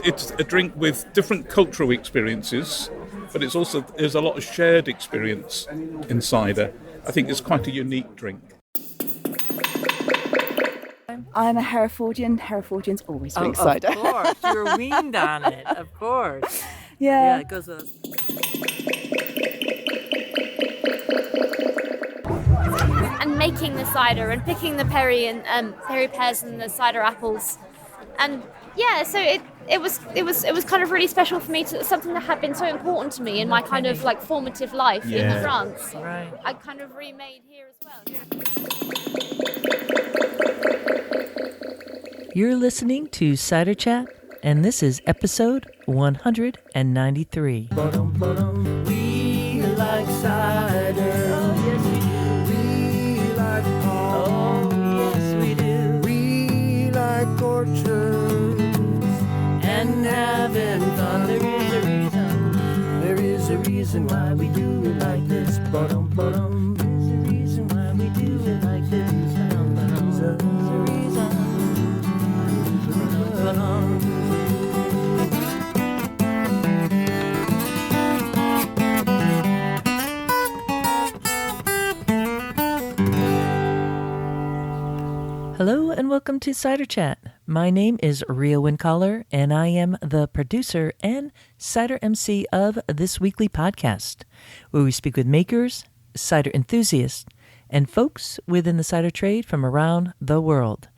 it's a drink with different cultural experiences, but there's a lot of shared experience in cider. I think it's quite a unique drink. I'm a Herefordhian. Herefordhians always drink cider. Of course, you're weaned on it, of course. Yeah. It goes with us. And making the cider and picking the peri pears and the cider apples, and yeah, so it was kind of really special for me. Something that had been so important to me in my kind of like formative life in France. Right. I kind of remade here as well. You're listening to Cider Chat, and this is episode 193. We like cider. Oh, yes, we do. We like palm. Oh, yes, we do. We like orchards and having fun. There is a reason. There is a reason why we do it like this. There's a reason why we do it like this. There's a reason. Hello and welcome to Cider Chat. My name is Rhea Wincaller, and I am the producer and cider MC of this weekly podcast, where we speak with makers, cider enthusiasts, and folks within the cider trade from around the world.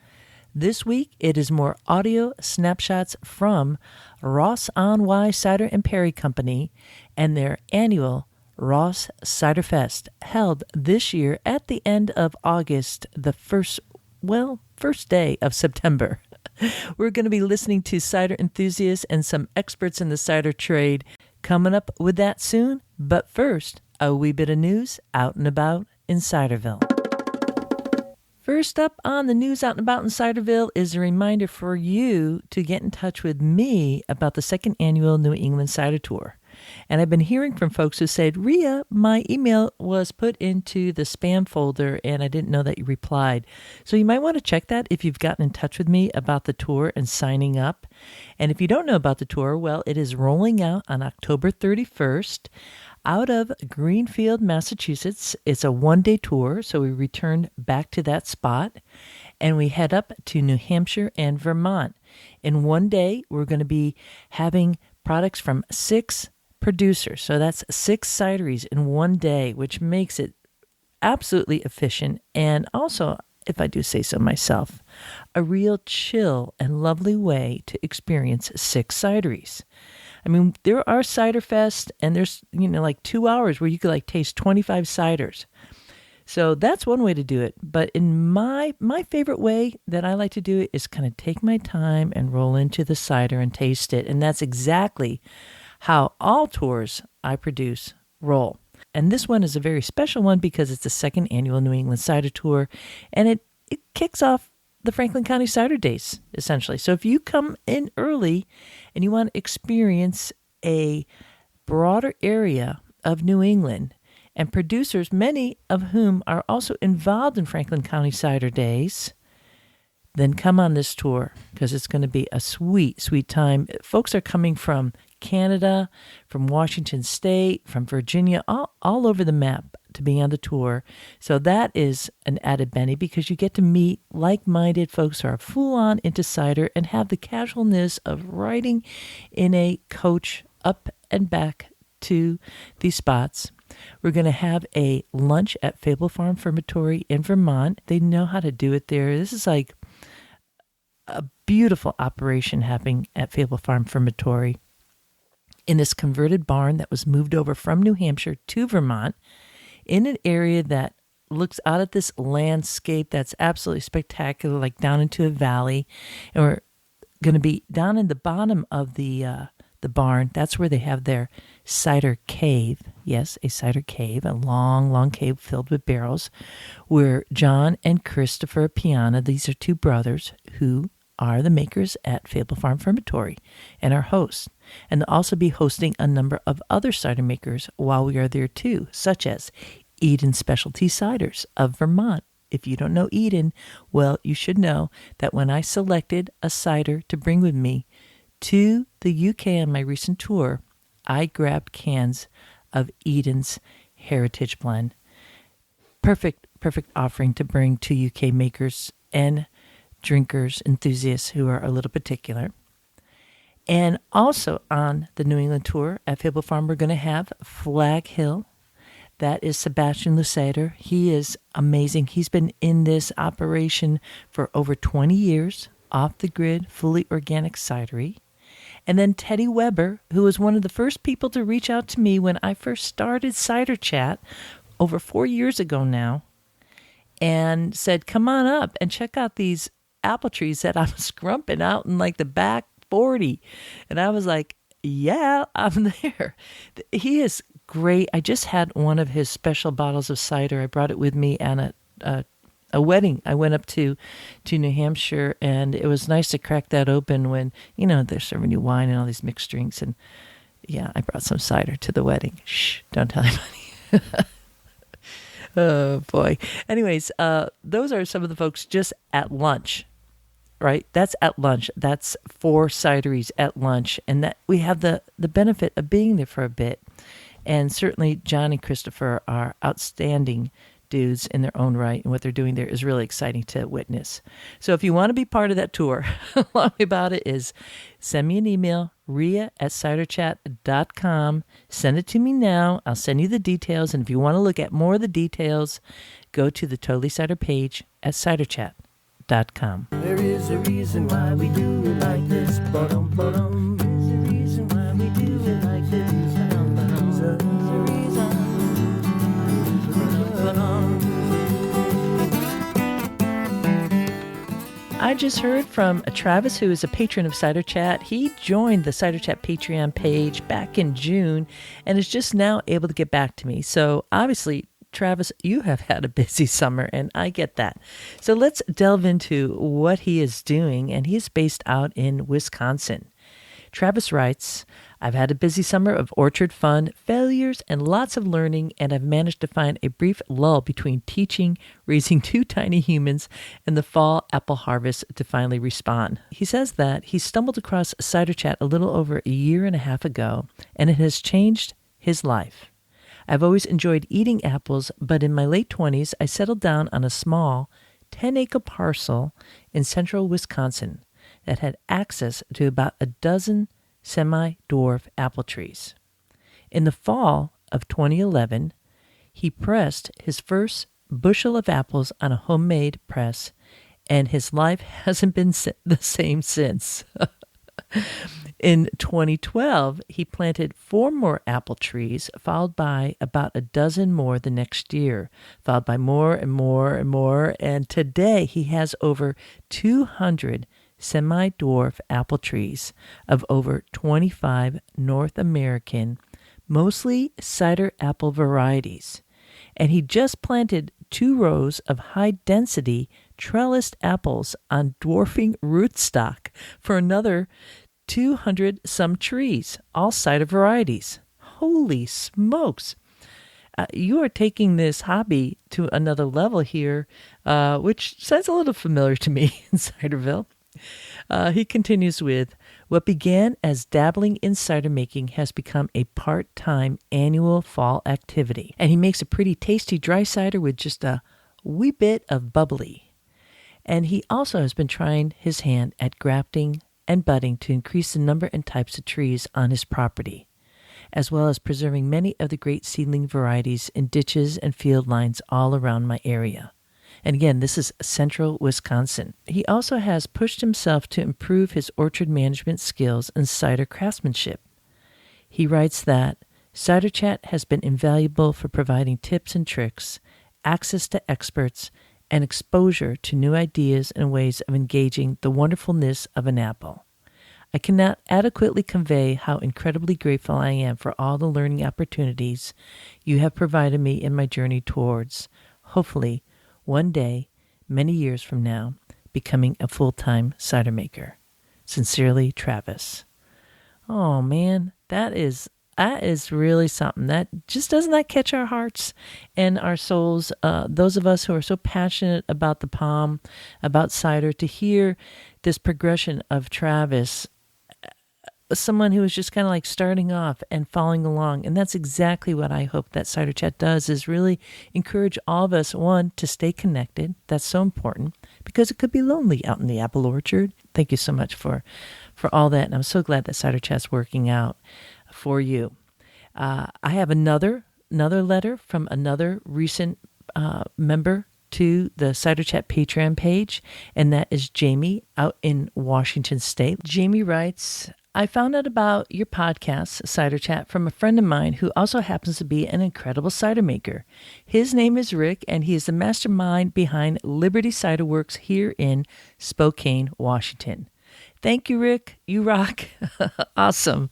This week, it is more audio snapshots from Ross on Wye Cider and Perry Company and their annual Ross Cider Fest, held this year at the end of August, the first day of September. We're going to be listening to cider enthusiasts and some experts in the cider trade. Coming up with that soon, but first, a wee bit of news out and about in Ciderville. First up on the news out and about in Ciderville is a reminder for you to get in touch with me about the second annual New England Cider Tour. And I've been hearing from folks who said, Rhea, my email was put into the spam folder and I didn't know that you replied. So you might want to check that if you've gotten in touch with me about the tour and signing up. And if you don't know about the tour, well, it is rolling out on October 31st. Out of Greenfield, Massachusetts. It's a one-day tour, so we return back to that spot, and we head up to New Hampshire and Vermont. In one day, we're going to be having products from 6 producers, so that's 6 cideries in one day, which makes it absolutely efficient, and also, if I do say so myself, a real chill and lovely way to experience 6 cideries. I mean, there are Cider Fest, and there's, like 2 hours where you could taste 25 ciders. So that's one way to do it. But in my favorite way that I like to do it is kind of take my time and roll into the cider and taste it. And that's exactly how all tours I produce roll. And this one is a very special one because it's the second annual New England Cider Tour, and it kicks off the Franklin County CiderDays, essentially. So if you come in early and you want to experience a broader area of New England, and producers, many of whom are also involved in Franklin County CiderDays, then come on this tour because it's going to be a sweet, sweet time. Folks are coming from Canada, from Washington State, from Virginia, all over the map to be on the tour. So that is an added benefit because you get to meet like-minded folks who are full-on into cider and have the casualness of riding in a coach up and back to these spots. We're going to have a lunch at Fable Farm Fermentory in Vermont. They know how to do it there. This is like a beautiful operation happening at Fable Farm Fermentory in this converted barn that was moved over from New Hampshire to Vermont in an area that looks out at this landscape that's absolutely spectacular, like down into a valley. And we're going to be down in the bottom of the barn. That's where they have their cider cave. Yes, a cider cave, a long, long cave filled with barrels, where John and Christopher Piana, these are 2 brothers who are the makers at Fable Farm Fermentory and our hosts. And they'll also be hosting a number of other cider makers while we are there too, such as Eden Specialty Ciders of Vermont. If you don't know Eden, well, you should know that when I selected a cider to bring with me to the UK on my recent tour, I grabbed cans of Eden's Heritage Blend. Perfect offering to bring to UK makers and drinkers, enthusiasts who are a little particular. And also on the New England tour at Fable Farm, we're going to have Flag Hill. That is Sebastian Lucider. He is amazing. He's been in this operation for over 20 years, off the grid, fully organic cidery. And then Teddy Weber, who was one of the first people to reach out to me when I first started Cider Chat over 4 years ago now, and said, come on up and check out these apple trees that I'm scrumping out in like the back 40. And I was like, yeah, I'm there. He is great. I just had one of his special bottles of cider. I brought it with me on a wedding. I went up to New Hampshire, and it was nice to crack that open when, they're serving you wine and all these mixed drinks. And yeah, I brought some cider to the wedding. Shh, don't tell anybody. Oh, boy. Anyways, those are some of the folks just at lunch, right? That's at lunch. That's 4 cideries at lunch. And that we have the benefit of being there for a bit. And certainly John and Christopher are outstanding dudes in their own right. And what they're doing there is really exciting to witness. So if you want to be part of that tour, a long way about it is send me an email, ria@ciderchat.com. Send it to me now. I'll send you the details. And if you want to look at more of the details, go to the Totally Cider page at ciderchat.com. There is a reason why we do it like this. Ba-dum, ba-dum. There's a reason why we do it like this. Ba-dum, ba-dum. There's a reason. Ba-dum. I just heard from Travis, who is a patron of Cider Chat. He joined the Cider Chat Patreon page back in June and is just now able to get back to me. So obviously, Travis, you have had a busy summer, and I get that. So let's delve into what he is doing, and he is based out in Wisconsin. Travis writes, I've had a busy summer of orchard fun, failures, and lots of learning, and I've managed to find a brief lull between teaching, raising 2 tiny humans, and the fall apple harvest to finally respawn. He says that he stumbled across Cider Chat a little over a year and a half ago, and it has changed his life. I've always enjoyed eating apples, but in my late 20s, I settled down on a small 10-acre parcel in central Wisconsin that had access to about a dozen semi-dwarf apple trees. In the fall of 2011, he pressed his first bushel of apples on a homemade press, and his life hasn't been the same since. In 2012, he planted 4 more apple trees, followed by about a dozen more the next year, followed by more and more and more, and today he has over 200 semi-dwarf apple trees of over 25 North American, mostly cider apple varieties. And he just planted 2 rows of high-density trellised apples on dwarfing rootstock for another 200-some trees, all cider varieties. Holy smokes! You are taking this hobby to another level here, which sounds a little familiar to me in Ciderville. He continues with, what began as dabbling in cider making has become a part-time annual fall activity. And he makes a pretty tasty dry cider with just a wee bit of bubbly. And he also has been trying his hand at grafting and budding to increase the number and types of trees on his property, as well as preserving many of the great seedling varieties in ditches and field lines all around my area. And again, this is central Wisconsin. He also has pushed himself to improve his orchard management skills and cider craftsmanship. He writes that Cider Chat has been invaluable for providing tips and tricks, access to experts, and exposure to new ideas and ways of engaging the wonderfulness of an apple. I cannot adequately convey how incredibly grateful I am for all the learning opportunities you have provided me in my journey towards, hopefully, one day, many years from now, becoming a full-time cider maker. Sincerely, Travis. Oh, man, that is really something. That just doesn't that catch our hearts and our souls, those of us who are so passionate about the palm, about cider, to hear this progression of Travis someone who is just kind of like starting off and following along. And that's exactly what I hope that Cider Chat does, is really encourage all of us, one, to stay connected. That's so important because it could be lonely out in the apple orchard. Thank you so much for all that. And I'm so glad that Cider Chat's working out for you. I have another letter from another recent member to the Cider Chat Patreon page, and that is Jamie out in Washington State. Jamie writes, I found out about your podcast, Cider Chat, from a friend of mine who also happens to be an incredible cider maker. His name is Rick, and he is the mastermind behind Liberty Cider Works here in Spokane, Washington. Thank you, Rick. You rock. Awesome.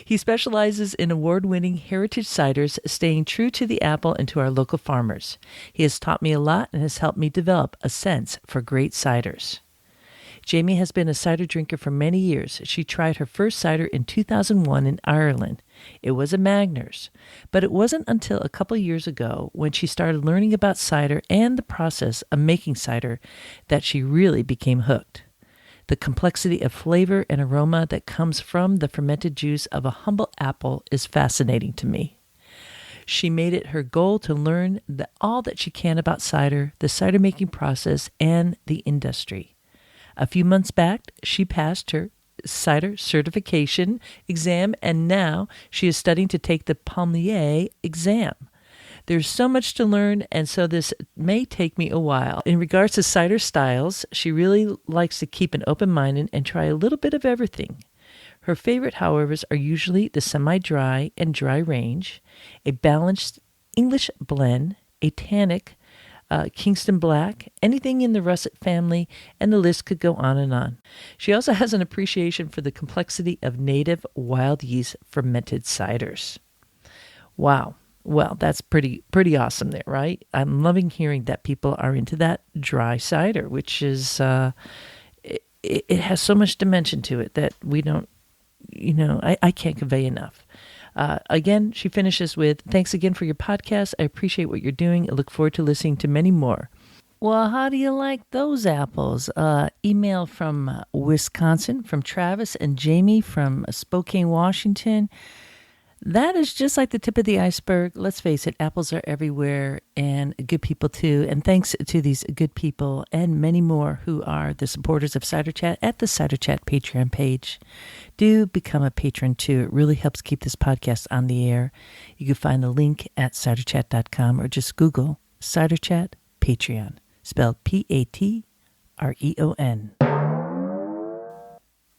He specializes in award-winning heritage ciders, staying true to the apple and to our local farmers. He has taught me a lot and has helped me develop a sense for great ciders. Jamie has been a cider drinker for many years. She tried her first cider in 2001 in Ireland. It was a Magners. But it wasn't until a couple years ago, when she started learning about cider and the process of making cider, that she really became hooked. The complexity of flavor and aroma that comes from the fermented juice of a humble apple is fascinating to me. She made it her goal to learn all that she can about cider, the cider making process, and the industry. A few months back, she passed her cider certification exam, and now she is studying to take the Pimblett exam. There's so much to learn, and so this may take me a while. In regards to cider styles, she really likes to keep an open mind and try a little bit of everything. Her favorite, however, are usually the semi-dry and dry range, a balanced English blend, a tannic, Kingston Black, anything in the russet family, and the list could go on and on. She also has an appreciation for the complexity of native wild yeast fermented ciders. Wow. Well, that's pretty awesome there, right? I'm loving hearing that people are into that dry cider, which is, it has so much dimension to it that we don't, I can't convey enough. Again, she finishes with, thanks again for your podcast. I appreciate what you're doing. I look forward to listening to many more. Well, how do you like those apples? Email from Wisconsin, from Travis and Jamie from Spokane, Washington. That is just like the tip of the iceberg. Let's face it, apples are everywhere, and good people too. And thanks to these good people and many more who are the supporters of Cider Chat at the Cider Chat Patreon page. Do become a patron too. It really helps keep this podcast on the air. You can find the link at ciderchat.com or just Google Cider Chat Patreon, spelled Patreon.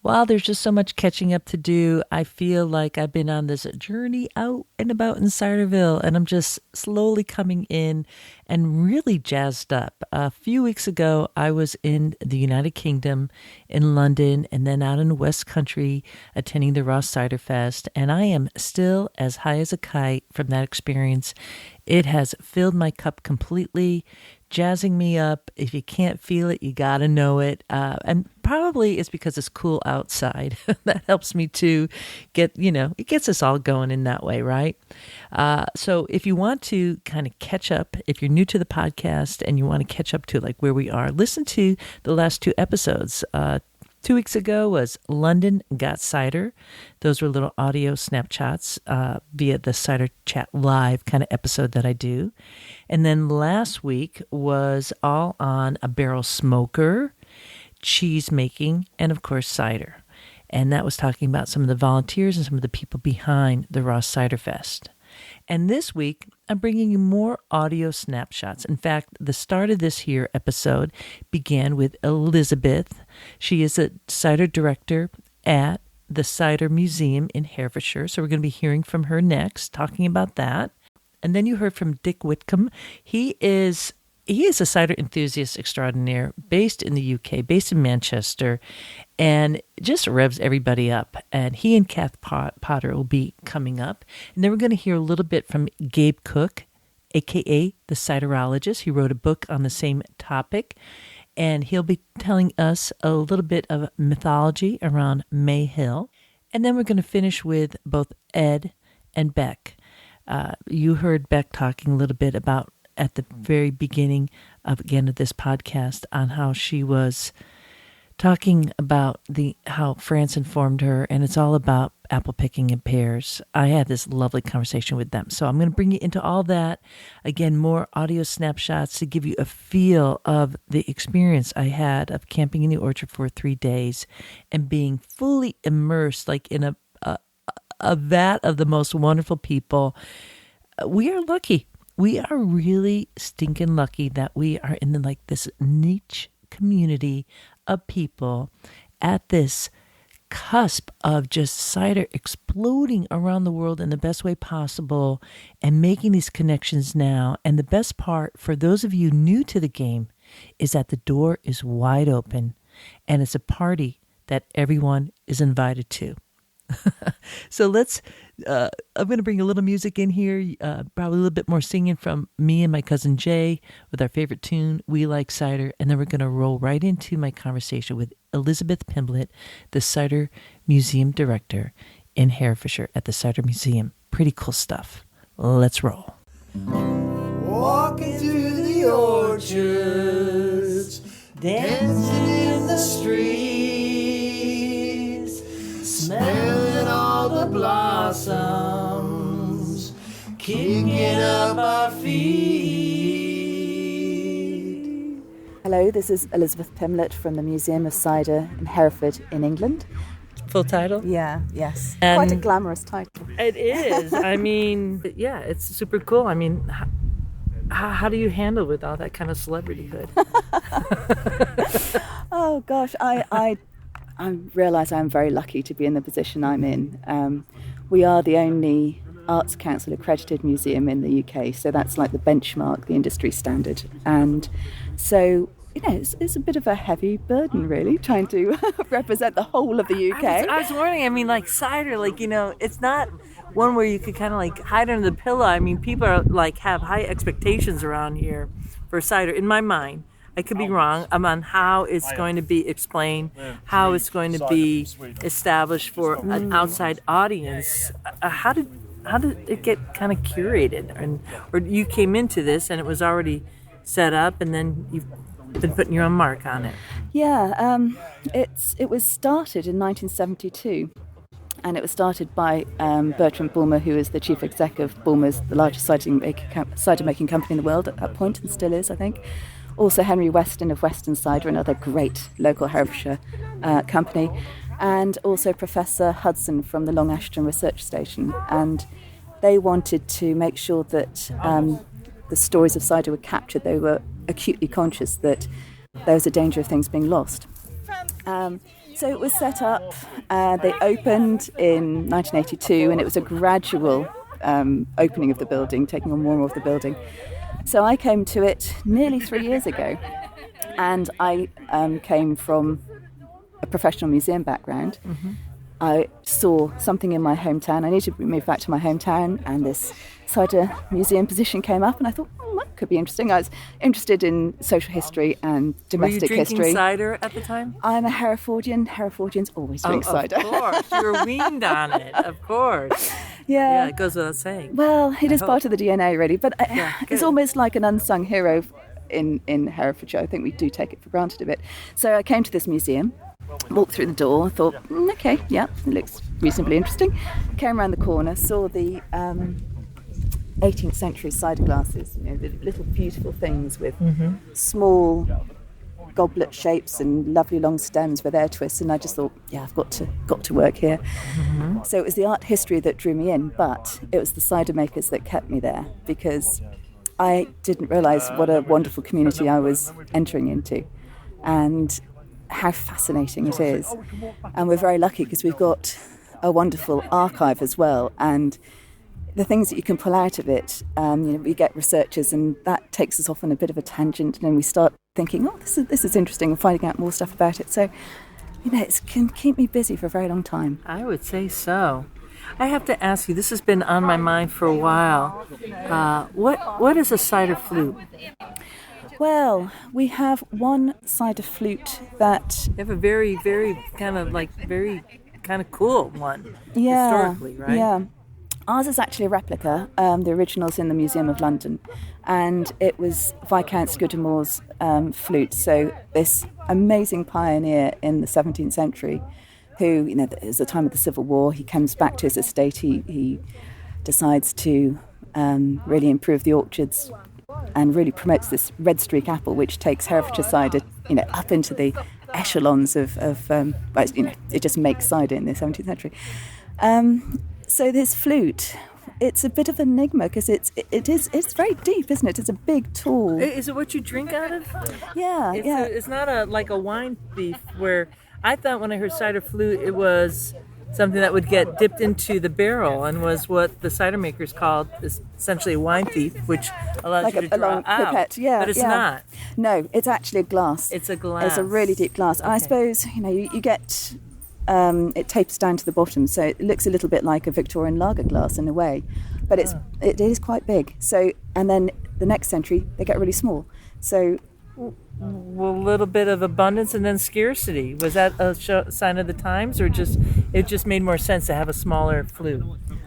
While there's just so much catching up to do, I feel like I've been on this journey out and about in Ciderville, and I'm just slowly coming in and really jazzed up. A few weeks ago, I was in the United Kingdom, in London, and then out in the West Country attending the Ross Cider Fest, and I am still as high as a kite from that experience. It has filled my cup completely, jazzing me up. If you can't feel it, you got to know it. And probably it's because it's cool outside. That helps me to get, it gets us all going in that way, right? So if you want to kind of catch up, if you're new to the podcast and you want to catch up to like where we are, listen to the last two episodes. 2 weeks ago was London Got Cider. Those were little audio snapshots via the Cider Chat Live kind of episode that I do. And then last week was all on a barrel smoker, cheese making, and of course cider. And that was talking about some of the volunteers and some of the people behind the Ross Cider Fest. And this week, I'm bringing you more audio snapshots. In fact, the start of this here episode began with Elizabeth. She is a Cider Director at the Cider Museum in Herefordshire. So we're going to be hearing from her next, talking about that. And then you heard from Dick Whitcomb. He is a cider enthusiast extraordinaire based in the UK, based in Manchester, and just revs everybody up. And he and Kath Potter will be coming up. And then we're going to hear a little bit from Gabe Cook, a.k.a. the Ciderologist. He wrote a book on the same topic, and he'll be telling us a little bit of mythology around May Hill. And then we're going to finish with both Ed and Beck. You heard Beck talking a little bit about at the very beginning of this podcast on how she was talking about how France informed her, and it's all about apple picking and pears. I had this lovely conversation with them. So I'm going to bring you into all that. Again, more audio snapshots to give you a feel of the experience I had of camping in the orchard for 3 days and being fully immersed like in a vat of the most wonderful people. We are lucky. We are really stinking lucky that we are in this niche community of people at this cusp of just cider exploding around the world in the best way possible and making these connections now. And the best part for those of you new to the game is that the door is wide open and it's a party that everyone is invited to. So I'm going to bring a little music in here, probably a little bit more singing from me and my cousin Jay with our favorite tune, We Like Cider, and then we're going to roll right into my conversation with Elizabeth Pimblett, the Cider Museum Director in Herefordshire at the Cider Museum. Pretty cool stuff. Let's roll. Walking through the orchards, dancing in the streets, smelling all the blossoms, kicking up our feet. Hello, this is Elizabeth Pimblett from the Museum of Cider in Hereford in England. Full title? Yes. And quite a glamorous title. It is. I mean, yeah, it's super cool. I mean, how do you handle with all that kind of celebrityhood? Oh gosh, I realise I'm very lucky to be in the position I'm in. We are the only Arts Council accredited museum in the UK, so that's like the benchmark, the industry standard. And so, it's a bit of a heavy burden, really, trying to represent the whole of the UK. I was wondering, I mean, like cider, it's not one where you could kind of hide under the pillow. I mean, people are have high expectations around here for cider, in my mind. I could be wrong on how it's going to be explained, how it's going to be established for an outside audience. How did it get kind of curated? Or you came into this and it was already set up, and then you've been putting your own mark on it? Yeah, it was started in 1972. And it was started by Burchon Bulmer, who is the chief exec of Bulmer's, the largest cider making company in the world at that point, and still is, I think. Also Henry Weston of Weston Cider, another great local Herefordshire company, and also Professor Hudson from the Long Ashton Research Station. And they wanted to make sure that the stories of cider were captured. They were acutely conscious that there was a danger of things being lost. So it was set up, they opened in 1982, and it was a gradual opening of the building, taking on more and more of the building. So I came to it nearly 3 years ago, and I came from a professional museum background. Mm-hmm. I saw something in my hometown. I needed to move back to my hometown, and this cider museum position came up, and I thought, that could be interesting. I was interested in social history and domestic history. Were you drinking cider at the time? I'm a Herefordian. Herefordians always drink cider. Of course. You were weaned on it, of course. Yeah, it goes without saying. Well, it is part of the DNA, really. But it's almost like an unsung hero in Herefordshire. I think we do take it for granted a bit. So I came to this museum, walked through the door, thought, okay, yeah, it looks reasonably interesting. Came around the corner, saw the 18th century cider glasses, the little beautiful things with small goblet shapes and lovely long stems with air twists, and I just thought, yeah, I've got to work here. Mm-hmm. So it was the art history that drew me in, but it was the cider makers that kept me there, because I didn't realise what a wonderful community I was entering into and how fascinating it is. And we're very lucky because we've got a wonderful archive as well, and the things that you can pull out of it, we get researchers, and that takes us off on a bit of a tangent, and then we start thinking, this is interesting, and finding out more stuff about it. So, it can keep me busy for a very long time. I would say so. I have to ask you, this has been on my mind for a while. What is a cider flute? Well, we have one cider flute that... You have a very, very kind of cool one, historically, right? Yeah. Ours is actually a replica. The original's in the Museum of London, and it was Viscount Scudamore's flute. So this amazing pioneer in the 17th century, who, it was the time of the Civil War. He comes back to his estate. He decides to really improve the orchards and really promotes this red streak apple, which takes Herefordshire cider, up into the echelons of it just makes cider in the 17th century. So this flute, it's a bit of an enigma because it's very deep, isn't it? It's a big, tall. Is it what you drink out of? Yeah, It's not like a wine thief where I thought when I heard cider flute it was something that would get dipped into the barrel and was what the cider makers called essentially a wine thief, which allows like you to draw long out. pipette, yeah. But it's yeah. not. No, it's actually a glass. It's a glass. It's a really deep glass. Okay. And I suppose, you get... it tapers down to the bottom, so it looks a little bit like a Victorian lager glass in a way, but it is quite big. So, and then the next century they get really small. So, A little bit of abundance and then scarcity. Was that a sign of the times, or it just made more sense to have a smaller flute?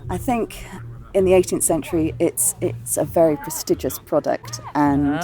I think in the 18th century it's a very prestigious product, and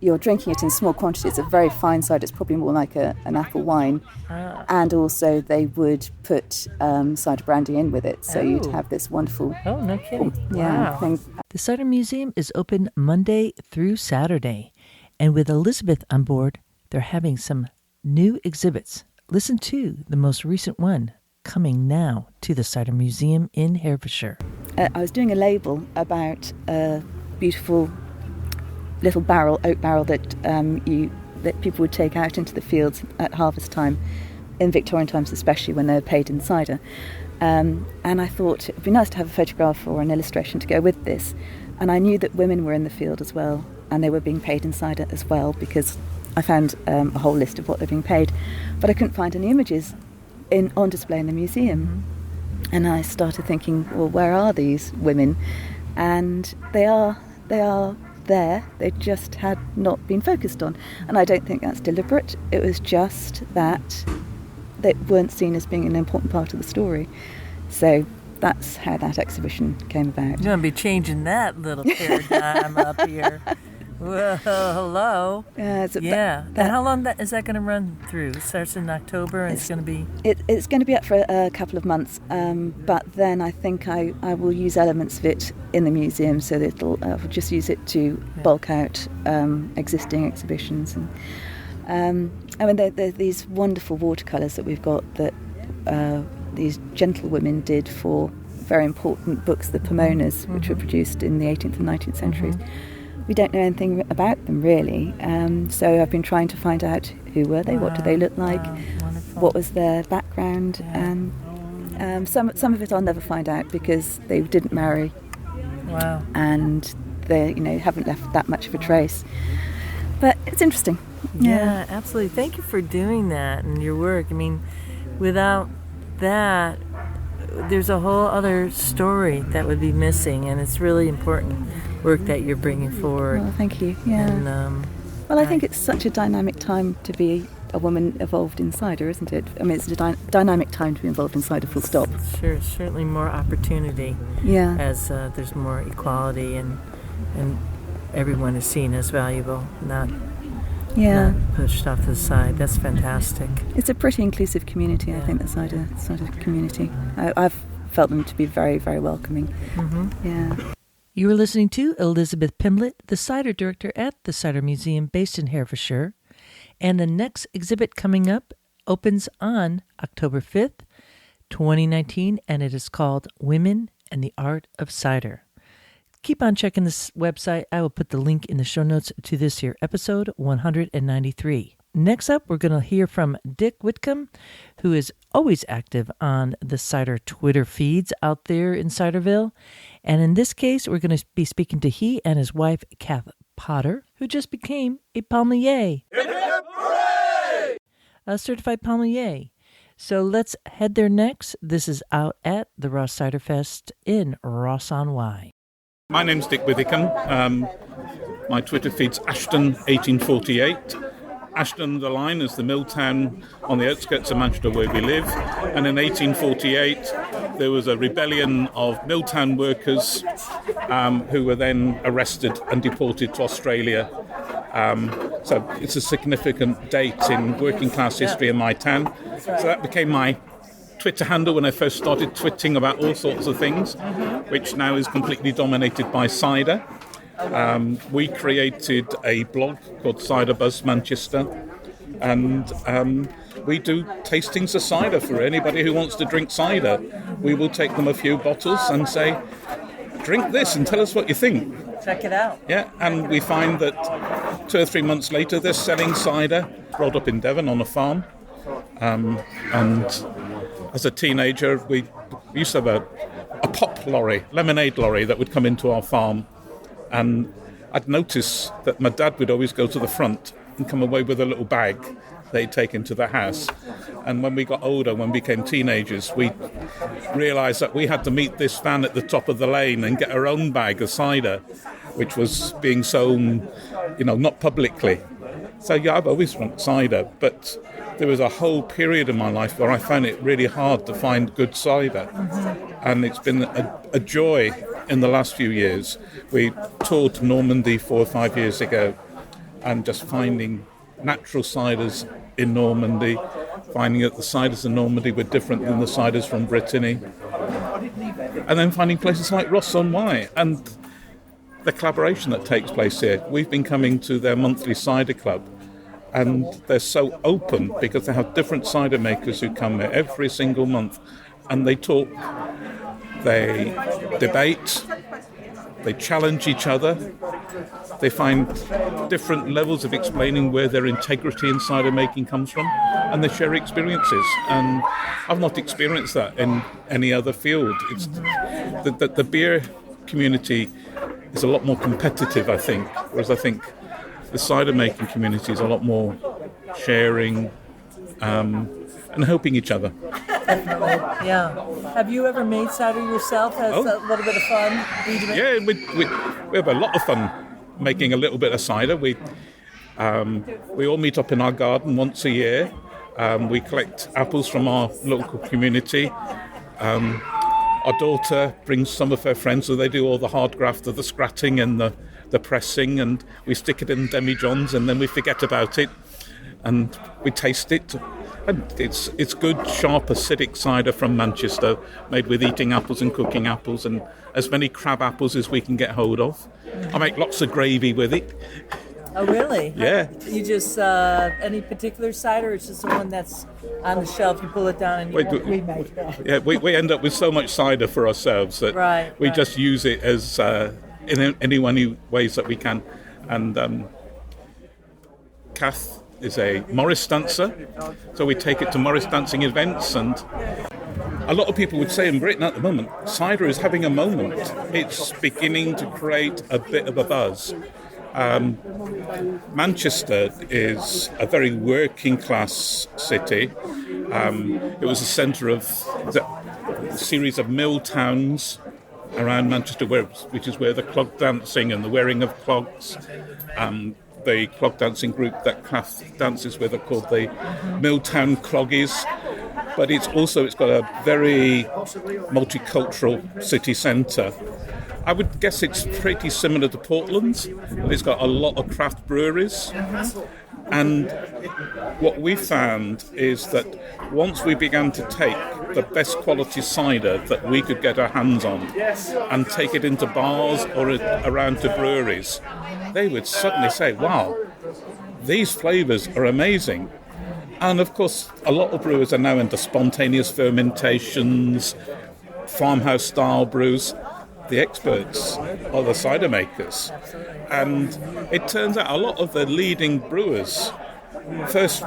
you're drinking it in small quantities. It's a very fine cider. It's probably more like an apple wine. And also they would put cider brandy in with it. So you'd have this wonderful... Oh, no kidding. Yeah. Wow. The Cider Museum is open Monday through Saturday. And with Elizabeth on board, they're having some new exhibits. Listen to the most recent one coming now to the Cider Museum in Herefordshire. I was doing a label about a beautiful little oak barrel that people would take out into the fields at harvest time, in Victorian times especially, when they were paid in cider. And I thought it would be nice to have a photograph or an illustration to go with this. And I knew that women were in the field as well, and they were being paid in cider as well, because I found a whole list of what they're being paid, but I couldn't find any images on display in the museum. Mm-hmm. And I started thinking, well, where are these women? And they are there. They just had not been focused on, and I don't think that's deliberate. It was just that they weren't seen as being an important part of the story. So that's how that exhibition came about. You're going to be changing that little paradigm up here. Well, hello. And how long is that going to run through? It starts in October, and it's going to be... It's going to be up for a couple of months, but then I think I will use elements of it in the museum, so that I'll just use it to bulk out existing exhibitions. And there are these wonderful watercolours that we've got that these gentlewomen did for very important books, the Pomonas, which were produced in the 18th and 19th centuries. We don't know anything about them really, so I've been trying to find out who were they, what do they look like, what was their background, and some of it I'll never find out because they didn't marry, and they haven't left that much of a trace. But it's interesting. Yeah, absolutely. Thank you for doing that and your work. I mean, without that, there's a whole other story that would be missing, and it's really important work that you're bringing forward. Well, thank you. Yeah. And, I think it's such a dynamic time to be a woman involved in cider, isn't it? I mean, it's a dynamic time to be involved in cider, full stop. Sure, certainly more opportunity. Yeah. As there's more equality and everyone is seen as valuable, not pushed off to the side. That's fantastic. It's a pretty inclusive community, I think, the cider community. I've felt them to be very, very welcoming. Mm-hmm. Yeah. You were listening to Elizabeth Pimblett, the Cider Director at the Cider Museum based in Herefordshire. And the next exhibit coming up opens on October 5th, 2019, and it is called Women and the Art of Cider. Keep on checking this website. I will put the link in the show notes to this here episode 193. Next up, we're going to hear from Dick Whitcomb, who is always active on the cider Twitter feeds out there in Ciderville. And in this case, we're going to be speaking to he and his wife, Kath Potter, who just became a palmier. Hip, hip, hooray! A certified palmier. So let's head there next. This is out at the Ross Cider Fest in Ross-on-Wye. My name's Dick Whitcomb. My Twitter feed's Ashton1848. Ashton the Line is the mill town on the outskirts of Manchester where we live, and in 1848 there was a rebellion of Milltown workers who were then arrested and deported to Australia. So it's a significant date in working class history in my town. So that became my Twitter handle when I first started twitting about all sorts of things, which now is completely dominated by cider. We created a blog called Cider Buzz Manchester, and we do tastings of cider for anybody who wants to drink cider. We will take them a few bottles and say, drink this and tell us what you think. Check it out. Yeah, and we find that 2 or 3 months later they're selling cider, brought up in Devon on a farm. And as a teenager, we used to have a pop lorry, lemonade lorry that would come into our farm. And I'd notice that my dad would always go to the front and come away with a little bag that he'd take into the house. And when we got older, when we became teenagers, we realised that we had to meet this van at the top of the lane and get our own bag of cider, which was being sown, not publicly. So yeah, I've always drunk cider, but there was a whole period in my life where I found it really hard to find good cider. And it's been a joy in the last few years. We toured Normandy 4 or 5 years ago, and just finding natural ciders in Normandy, finding that the ciders in Normandy were different than the ciders from Brittany, and then finding places like Ross-on-Wye and the collaboration that takes place here. We've been coming to their monthly cider club, and they're so open because they have different cider makers who come here every single month, and they talk, they debate, they challenge each other, they find different levels of explaining where their integrity in cider making comes from, and they share experiences. And I've not experienced that in any other field. It's the beer community is a lot more competitive, I think, whereas I think the cider making community is a lot more sharing and helping each other. Definitely, yeah. Have you ever made cider yourself? Has a little bit of fun? Yeah, we have a lot of fun making a little bit of cider. We all meet up in our garden once a year. We collect apples from our local community. Our daughter brings some of her friends, so they do all the hard graft of the scratting and the pressing, and we stick it in demijohns, and then we forget about it, and we taste it. And it's good, sharp, acidic cider from Manchester, made with eating apples and cooking apples, and as many crab apples as we can get hold of. I make lots of gravy with it. Oh, really? Yeah. You just, any particular cider, or it's just the one that's on the shelf, you pull it down and we make it. Yeah, we end up with so much cider for ourselves that we just use it as in any ways that we can. And Kath is a Morris dancer, so we take it to Morris dancing events, and a lot of people would say in Britain at the moment, cider is having a moment. It's beginning to create a bit of a buzz. Manchester is a very working class city. It was the centre of a series of mill towns around Manchester, which is where the clog dancing and the wearing of clogs, the clog dancing group that Craft dances with are called the Milltown Cloggies. But it's got a very multicultural city centre. I would guess it's pretty similar to Portland's, but it's got a lot of craft breweries. And what we found is that once we began to take the best quality cider that we could get our hands on and take it into bars or around to breweries, they would suddenly say, wow, these flavours are amazing. And of course, a lot of brewers are now into spontaneous fermentations, farmhouse-style brews. The experts are the cider makers. And it turns out a lot of the leading brewers,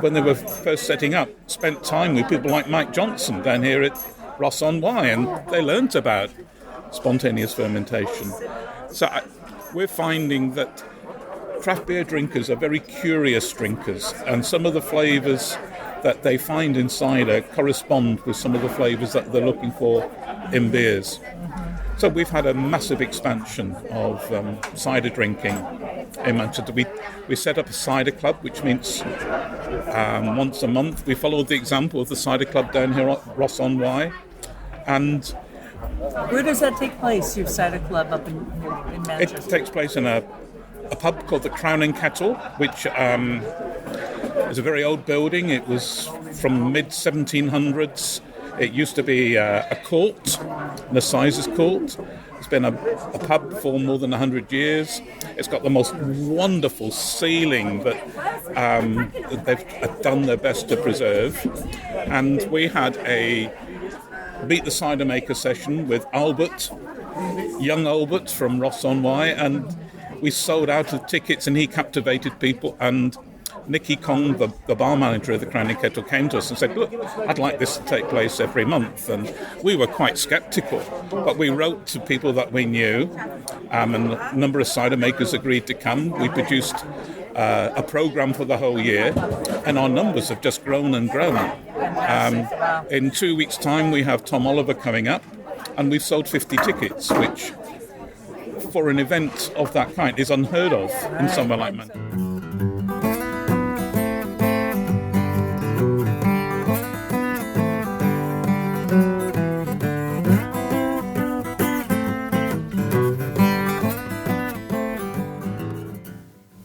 when they were first setting up, spent time with people like Mike Johnson down here at Ross-on-Wye, and they learnt about spontaneous fermentation. So we're finding that craft beer drinkers are very curious drinkers, and some of the flavours that they find in cider correspond with some of the flavours that they're looking for in beers. So we've had a massive expansion of cider drinking in Manchester. We set up a cider club, which means once a month. We followed the example of the cider club down here at Ross-on-Wye. And Where does that take place, your cider club up in it Manchester? takes place in a pub called the Crown and Kettle, which is a very old building. It was from mid-1700s. It used to be a court, an assizes court. It's been a pub for more than 100 years. It's got the most wonderful ceiling that they've done their best to preserve. And we had a Meet the Cider Maker session with Albert, young Albert from Ross-on-Wye, and we sold out of tickets and he captivated people. And Nicky Kong, the bar manager of the Crown and Kettle, came to us and said, look, I'd like this to take place every month. And we were quite sceptical, but we wrote to people that we knew, and a number of cider makers agreed to come. We produced a program for the whole year, and our numbers have just grown and grown. In 2 weeks' time, we have Tom Oliver coming up, and we've sold 50 tickets, which for an event of that kind is unheard of in somewhere like Manchester.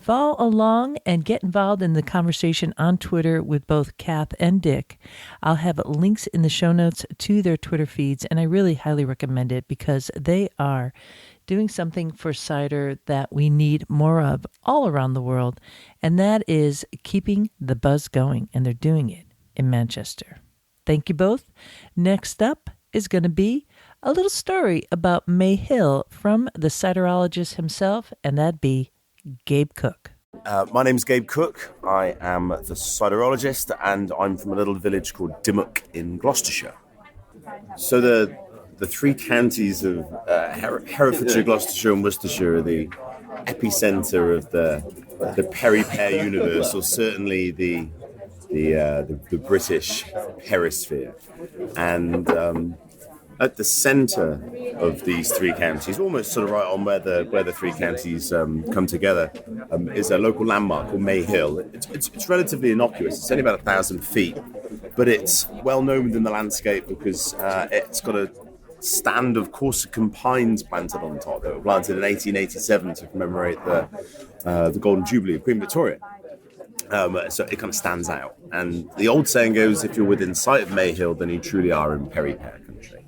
Follow along and get involved in the conversation on Twitter with both Kath and Dick. I'll have links in the show notes to their Twitter feeds, and I really highly recommend it because they are doing something for cider that we need more of all around the world, and that is keeping the buzz going, and they're doing it in Manchester. Thank you both. Next up is going to be a little story about May Hill from the ciderologist himself, and that'd be Gabe Cook. My name's Gabe Cook. I am the ciderologist, and I'm from a little village called Dimmock in Gloucestershire. So the three counties of Herefordshire, Gloucestershire, and Worcestershire are the epicenter of the Perry-Pear universe, or certainly the British perisphere. And at the centre of these three counties, almost sort of right on where the three counties come together, is a local landmark called May Hill. It's relatively innocuous. It's only about 1,000 feet, but it's well known within the landscape because it's got a stand of Corsican pines planted on top. They were planted in 1887 to commemorate the Golden Jubilee of Queen Victoria. So it kind of stands out. And the old saying goes, if you're within sight of May Hill, then you truly are in Perry-Pear country.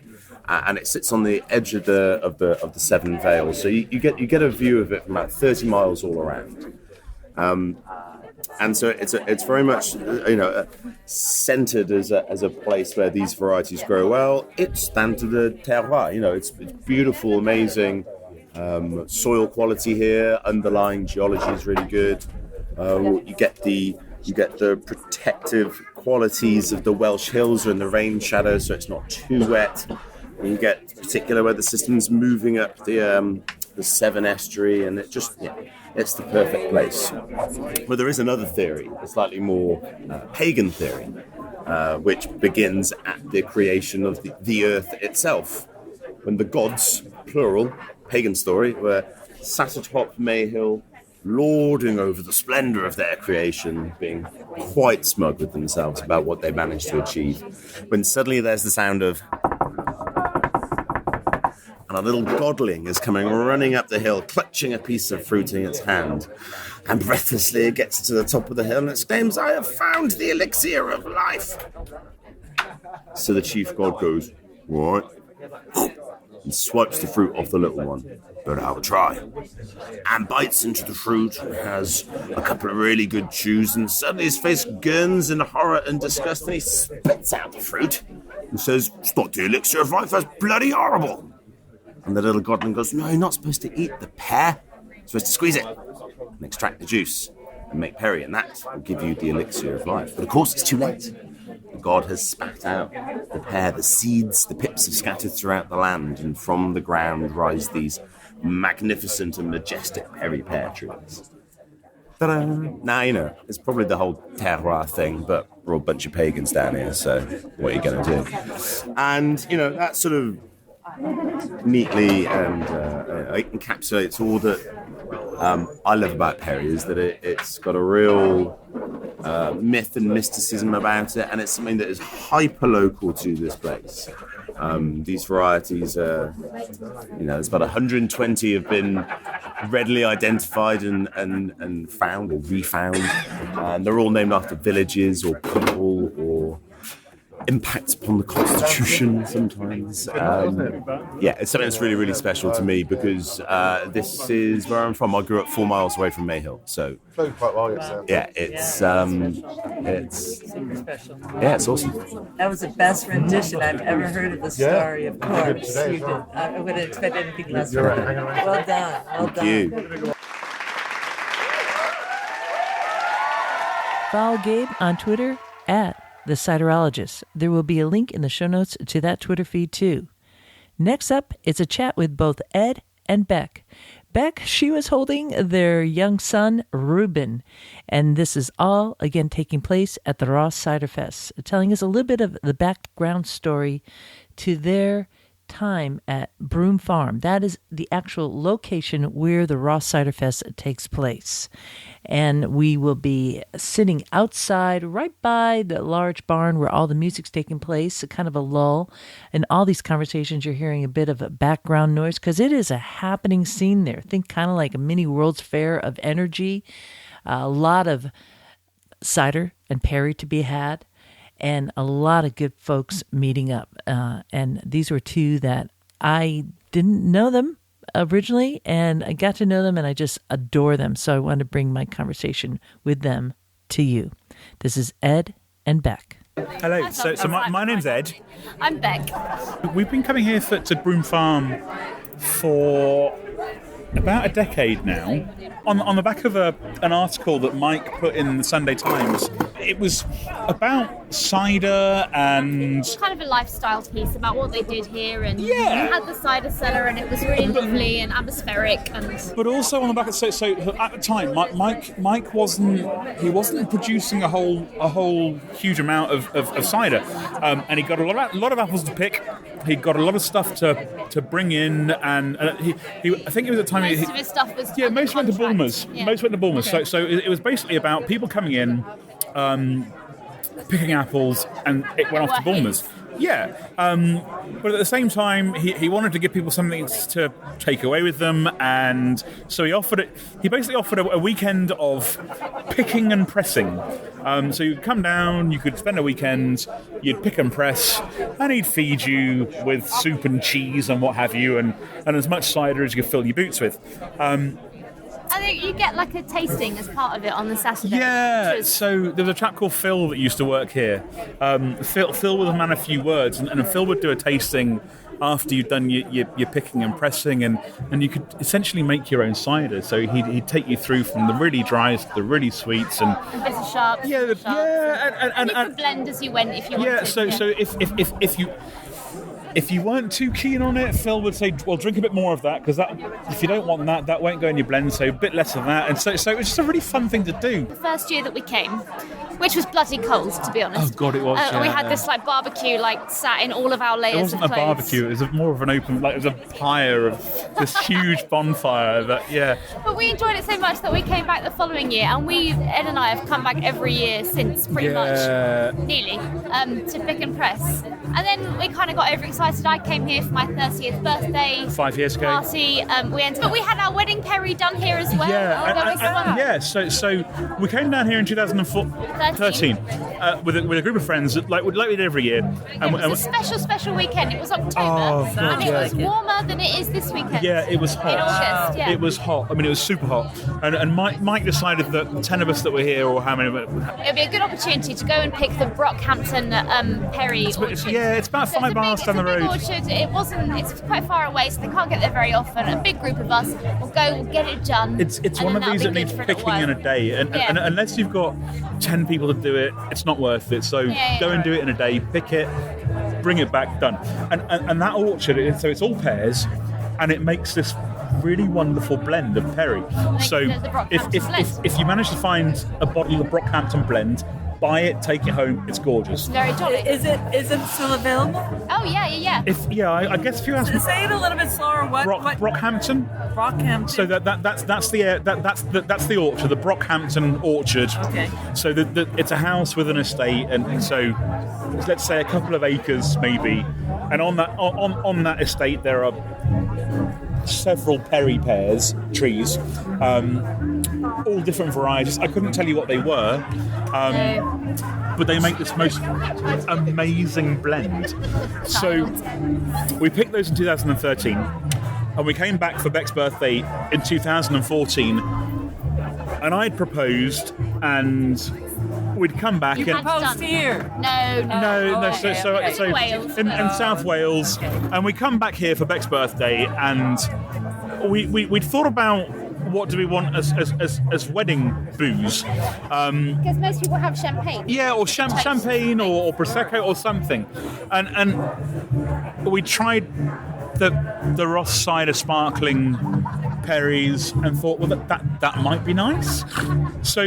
And it sits on the edge of the Severn Vale, so you get a view of it from about 30 miles all around. And so it's very much centered as a place where these varieties grow well. It's standard terroir, it's beautiful, amazing soil quality here. Underlying geology is really good. You get the protective qualities of the Welsh hills and the rain shadow, so it's not too wet. You get particular weather systems moving up the Severn estuary, and it's the perfect place. But there is another theory, a slightly more pagan theory, which begins at the creation of the earth itself, when the gods, plural, pagan story, were sat atop May Hill, lording over the splendour of their creation, being quite smug with themselves about what they managed to achieve, when suddenly there's the sound of... and a little godling is coming running up the hill, clutching a piece of fruit in its hand. And breathlessly it gets to the top of the hill and exclaims, "I have found the elixir of life." So the chief god goes, "What?" and swipes the fruit off the little one. "But I'll try." And bites into the fruit, and has a couple of really good chews, and suddenly his face gurns in horror and disgust, and he spits out the fruit and says, "It's not the elixir of life, that's bloody horrible." And the little godling goes, "No, you're not supposed to eat the pear. You're supposed to squeeze it and extract the juice and make perry, and that will give you the elixir of life." But of course, it's too late. The god has spat out the pear, the seeds, the pips have scattered throughout the land, and from the ground rise these magnificent and majestic perry-pear trees. Ta-da! Now, it's probably the whole terroir thing, but we're all a bunch of pagans down here, so what are you going to do? And, that sort of neatly and encapsulates all that I love about perry, is that it's got a real myth and mysticism about it, and it's something that is hyper-local to this place. These varieties are, there's about 120 have been readily identified and found or refound. And they're all named after villages or people or impacts upon the Constitution sometimes. It's something that's really, really special to me because this is where I'm from. I grew up 4 miles away from Mayhill, so it's it's awesome. That was the best rendition I've ever heard of the story. Of course, you did. I wouldn't expect anything less from you. Well done. Well done. Thank you. Follow Gabe on Twitter at The Ciderologist. There will be a link in the show notes to that Twitter feed too. Next up, it's a chat with both Ed and Beck. Beck, she was holding their young son, Reuben, and this is all, again, taking place at the Ross Cider Fest, telling us a little bit of the background story to their time at Broom Farm. That is the actual location where the Ross Cider Fest takes place. And we will be sitting outside right by the large barn where all the music's taking place, kind of a lull. And all these conversations, you're hearing a bit of a background noise because it is a happening scene there. Think kind of like a mini World's Fair of energy. A lot of cider and perry to be had. And a lot of good folks meeting up. And these were two that I didn't know them originally, and I got to know them, and I just adore them. So I wanted to bring my conversation with them to you. This is Ed and Beck. Hello. So my name's Ed. I'm Beck. We've been coming here to Broom Farm for about a decade now. On the back of an article that Mike put in the Sunday Times. It was about cider and Kind of a lifestyle piece about what they did here, and we had the cider cellar, and it was really lovely and atmospheric. But also on the back of so at the time, Mike wasn't producing a whole huge amount of cider, and he got a lot of apples to pick. He got a lot of stuff to bring in, and he I think it was at the time most of his stuff was most went to Bulmer's. Yeah. Most went to Bulmer's. Okay. So it was basically about people coming in, picking apples, and it went off to Bulmer's. Yeah, but at the same time, he wanted to give people something to take away with them, and so he basically offered a weekend of picking and pressing. So you'd come down, you could spend a weekend, you'd pick and press, and he'd feed you with soup and cheese and what have you, and as much cider as you could fill your boots with. I think you get like a tasting as part of it on the Saturday. Yeah, so there was a chap called Phil that used to work here. Phil was a man of few words, and Phil would do a tasting after you'd done your picking and pressing, and you could essentially make your own cider. So he'd take you through from the really dries to the really sweets and bits of sharps. And you could blend as you went if you wanted. Yeah, so if you weren't too keen on it, Phil would say, well, drink a bit more of that, because that, if you don't want that won't go in your blend, so a bit less of that. And so it was just a really fun thing to do. The first year that we came, which was bloody cold, to be honest. Oh, God, it was, We had this like barbecue sat in all of our layers of clothes. It wasn't a barbecue, it was more of an open, it was a pyre of this huge bonfire. But we enjoyed it so much that we came back the following year, and Ed and I have come back every year since, pretty much, nearly, to pick and press. And then we kind of got overexcited. I came here for my 30th birthday 5 years ago party. But we had our wedding perry done here as well. So we came down here in 2013 with a group of friends, like we did every year. It was a special weekend. It was October, and it was warmer than it is this weekend. Yeah, it was hot. In August, yeah. It was hot. I mean, it was super hot. And Mike decided that the 10 of us that were here, or how many of us... It would be a good opportunity to go and pick the Brockhampton Perry orchard. It's about 5 miles down the road. Orchard. It's quite far away, so they can't get there very often. A big group of us will go, we'll get it done. It's one of these that needs picking in a day, and unless you've got 10 people to do it, it's not worth it. So go and do it in a day, pick it, bring it back, done. And that orchard, so it's all pears, and it makes this really wonderful blend of perry. So if you manage to find a bottle of Brockhampton blend, buy it, take it home. It's gorgeous. Very jolly. Is it still available? Oh yeah. I guess if you ask me, Say it a little bit slower. What? Brockhampton. Brockhampton. So that's the orchard, the Brockhampton orchard. Okay. So it's a house with an estate, and so let's say a couple of acres maybe, and on that estate there are several perry pears trees, all different varieties. I couldn't tell you what they were, but they make this most amazing blend. So we picked those in 2013, and we came back for Beck's birthday in 2014, and I'd proposed, and we'd come back You and had Post here. no. So Wales. in South Wales, and we come back here for Beck's birthday, and we'd thought about what do we want as wedding booze. Because most people have champagne. Yeah, or champagne or prosecco or something, and we tried the Ross Cider sparkling perries and thought, well, that might be nice. So,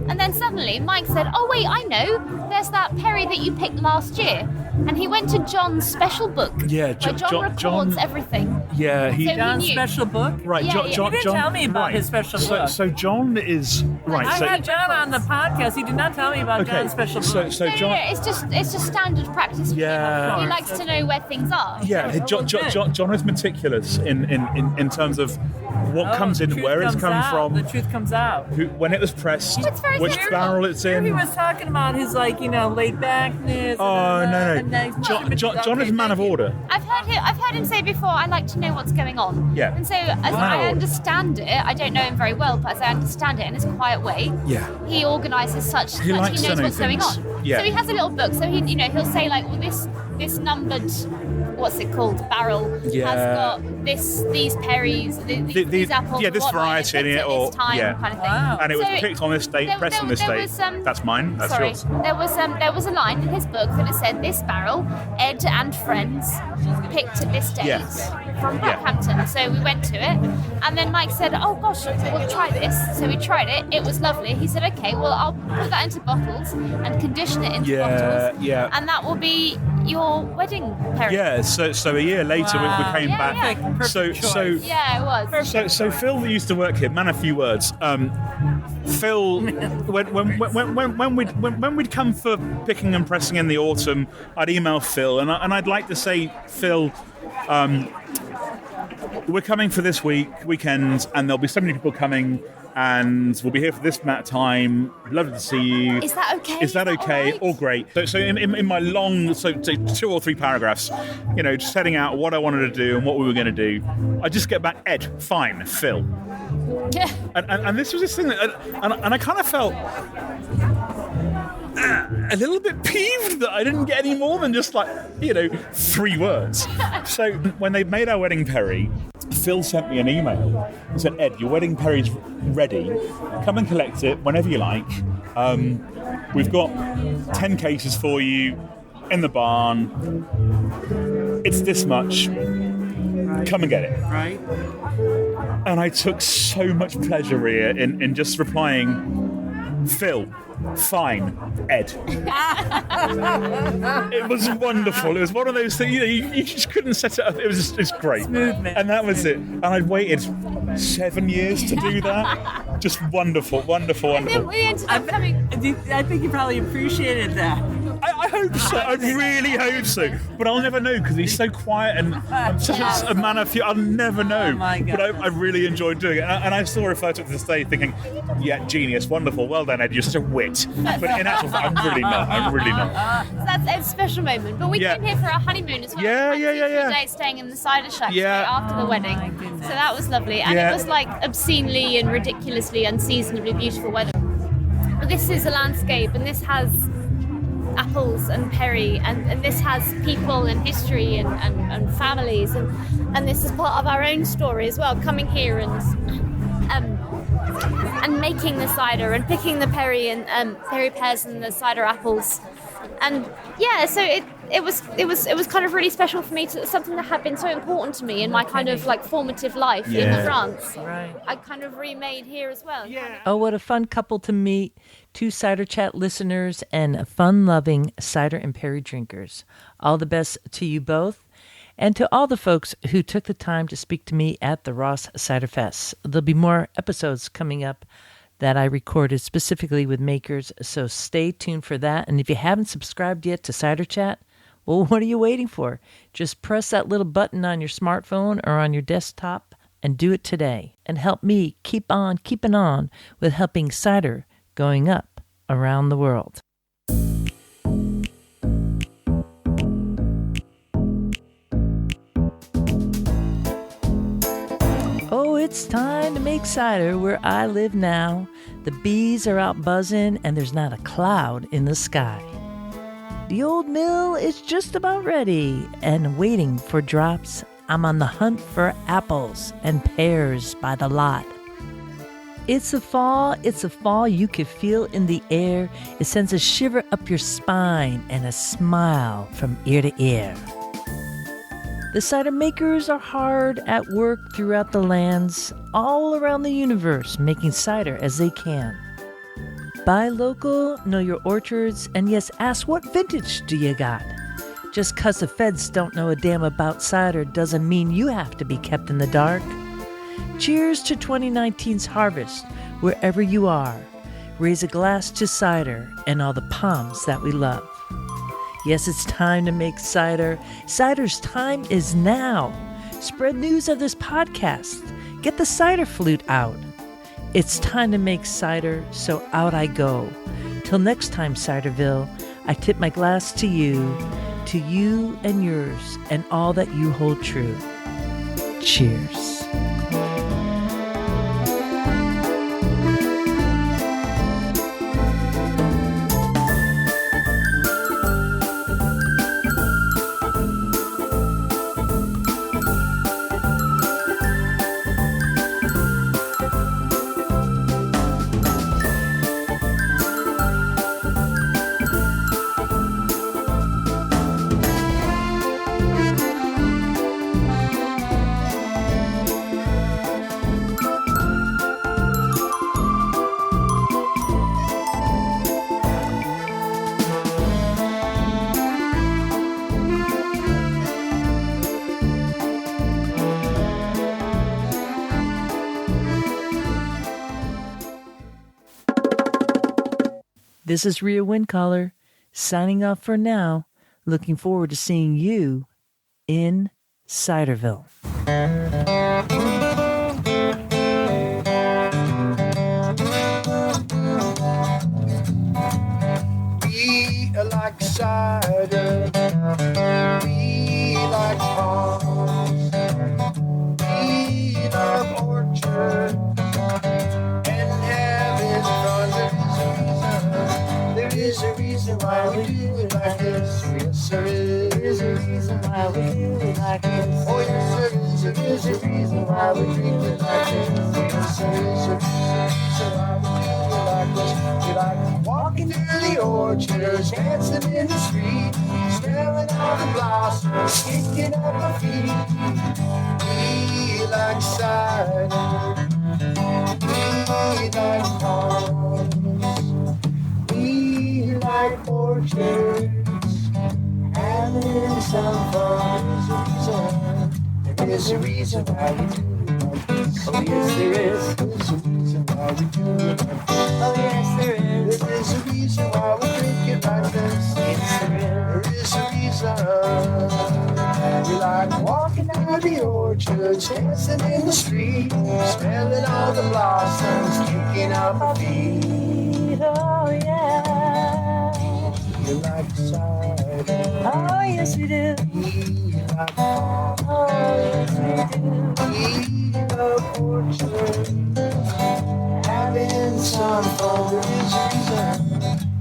And then suddenly Mike said, "Oh wait, I know. There's that perry that you picked last year." And he went to John's special book. Yeah, where John records everything. Yeah, So he John's knew. special book. Right, Yeah, John. yeah. John He didn't tell me about right. his special book. So John is right. I so had John on the podcast. He did not tell me about okay. John's special book. So No, John. it's just standard practice. For Yeah. him. He likes to know where things are. Yeah, John is meticulous in terms of what comes in, Truth where it's comes come out. from, The truth comes out. when it was pressed, It's very which serious. barrel it's Here he in. was talking about his laid backness. Oh and no! John is a man of order. I've heard him say before, I like to know what's going on. Yeah. And so as I understand it, I don't know him very well, but as I understand it in his quiet way, Yeah. he organises such He that likes he to knows know what's going things. on. Yeah. So he has a little book, so he'll say like, well, this numbered, what's it called, barrel Yeah. has got these perries, these apples, yeah, this whatnot, variety in picked it, at or this time, yeah. kind of thing. Wow. And it was So picked on this date, pressed on this there date. was, That's mine. That's Sorry, yours. there was a line in his book that it said, "This barrel, Ed and friends picked at this date Yes. from Yeah. Brockhampton." So we went to it, and then Mike said, "Oh gosh, we'll try this." So we tried it. It was lovely. He said, "Okay, well I'll put that into bottles and condition it into bottles, Yeah. and that will be your wedding perry." Yeah. So a year later we came Yeah, back. yeah. So Yeah, it was. So Phil that used to work here, man, a few words. Phil, when we'd come for picking and pressing in the autumn, I'd email Phil, and I'd like to say, Phil, we're coming for this weekend, and there'll be so many people coming, and we'll be here for this amount of time. Lovely to see you. Is that okay? Is that okay? all right? All great. So in my long, say 2 or 3 paragraphs, just setting out what I wanted to do and what we were going to do, I just get back, Ed, fine, Phil. Yeah. And this was this thing that, and I kind of felt a little bit peeved that I didn't get any more than just 3 words. So when they made our wedding perry, Phil sent me an email and said, "Ed, your wedding perry's ready. Come and collect it whenever you like. We've got 10 cases for you in the barn. It's this much. Come and get it." Right. And I took so much pleasure here in just replying, "Phil, fine, Ed." It was wonderful. It was one of those things, you just couldn't set it up. It was just great. Smooth, man. And that was it. And I'd waited 7 years to do that. Just wonderful. And then we ended up coming. I think you probably appreciated that. I hope so. I really hope so. But I'll never know because he's so quiet and I'm such a man of few. I'll never know. Oh my God. But I really enjoyed doing it. And I still refer to it to this day thinking, yeah, genius, wonderful, well done, Ed. You're such a wit. But in actual fact, I'm really not. So that's a special moment. But we Yeah. came here for our honeymoon as well. Yeah, We yeah, had yeah, 2 yeah. days staying in the cider shack Yeah. straight after the wedding. my goodness. So that was lovely. And Yeah. it was like obscenely and ridiculously unseasonably beautiful weather. But this is a landscape, and this has apples and perry, and this has people and history and families, and this is part of our own story as well, coming here and making the cider and picking the perry and perry pears and the cider apples. And yeah, so it was kind of really special for me, something that had been so important to me in my kind of like formative life in France. Right. I kind of remade here as well. Yeah. Oh, what a fun couple to meet. 2 Cider Chat listeners and fun-loving cider and perry drinkers. All the best to you both. And to all the folks who took the time to speak to me at the Ross Cider Fest. There'll be more episodes coming up that I recorded specifically with makers, so stay tuned for that. And if you haven't subscribed yet to Cider Chat, well, what are you waiting for? Just press that little button on your smartphone or on your desktop and do it today. And help me keep on keeping on with helping cider going up around the world. Oh, it's time to make cider where I live now. The bees are out buzzing and there's not a cloud in the sky. The old mill is just about ready and waiting for drops. I'm on the hunt for apples and pears by the lot. It's a fall you can feel in the air. It sends a shiver up your spine and a smile from ear to ear. The cider makers are hard at work throughout the lands, all around the universe, making cider as they can. Buy local, know your orchards, and yes, ask what vintage do you got? Just 'cause the feds don't know a damn about cider doesn't mean you have to be kept in the dark. Cheers to 2019's harvest, wherever you are. Raise a glass to cider and all the palms that we love. Yes, it's time to make cider. Cider's time is now. Spread news of this podcast. Get the cider flute out. It's time to make cider, so out I go. Till next time, Ciderville, I tip my glass to you and yours, and all that you hold true. Cheers. This is Rhea Windcaller, signing off for now. Looking forward to seeing you in Ciderville. We like cider. We like palms. We love orchards and having fun. There is a reason why we do it like this. Yes, there is. There is a reason why we do it like this. Oh, yes, there is. There is a reason why we drink it like this. Yes, there is a reason why we do it like this. We like walking through the orchards, dancing in the street, smelling all the blossoms, kicking up our feet. We like cider. We like palms. We like orchards, having some fun. There is a reason why we do it like this. Oh yes, there is. There's a reason why we do it like this. Oh yes, there is. There is a reason why we drink it like this. Yes, there is a reason. We like walking down the orchards, dancing in the street, smelling all the blossoms, kicking up our feet. Oh yeah. You like cider. Oh yes we do. We like palms. Oh yes we do. We love orchards, having some fun.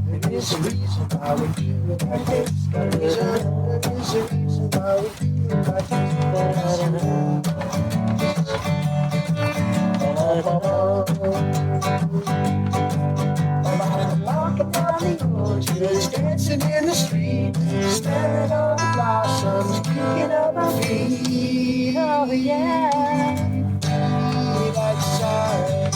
There is a reason why we do it like this. There is a reason why we do it like this. Walking down the orchards, dancing dancing in the street, staring at the blossoms, kicking up our feet. Oh yeah, we like cider.